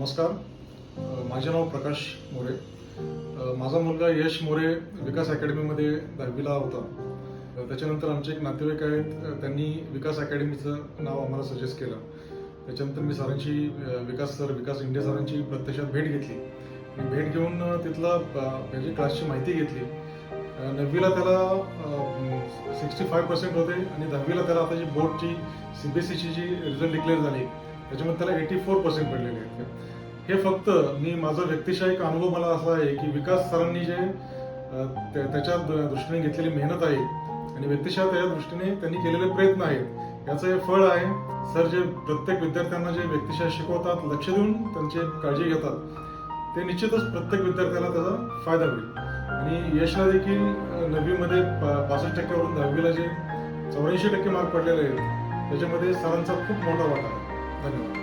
नमस्कार. माझे नाव प्रकाश मोरे. माझा मुलगा यश मोरे विकास अकॅडमीमध्ये 10वीला होता. त्याच्यानंतर आमचे एक नातेवाईक आहेत, त्यांनी विकास अकॅडमीचं नाव आम्हाला सजेस्ट केलं. त्याच्यानंतर मी सरांची विकास इंडिया सरांची प्रत्यक्षात भेट घेतली. भेट घेऊन तिथला म्हणजे क्लासची माहिती घेतली. 9वीला त्याला 65% होते आणि 10वीला त्याला आता जी बोर्डची CBSEची जी रिझल्ट डिक्लेअर झाली त्याच्यामध्ये त्याला 84% पडलेले आहेत. हे फक्त माझा व्यक्तिशः एक अनुभव मला असा आहे की विकास सरांनी जे त्याच्या दृष्टीने घेतलेली मेहनत आहे आणि व्यक्तिशः त्या दृष्टीने त्यांनी केलेले प्रयत्न आहेत याचं हे फळ आहे. सर जे प्रत्येक विद्यार्थ्यांना जे व्यक्तिशः शिकवतात, लक्ष देऊन त्यांची काळजी घेतात, ते निश्चितच प्रत्येक विद्यार्थ्याला त्याचा फायदा होईल. आणि यशला देखील 9वीमध्ये 65% 10वीला जे 84% मार्क पडलेले आहेत त्याच्यामध्ये सरांचा खूप मोठा वाटा आहे. धन्यवाद.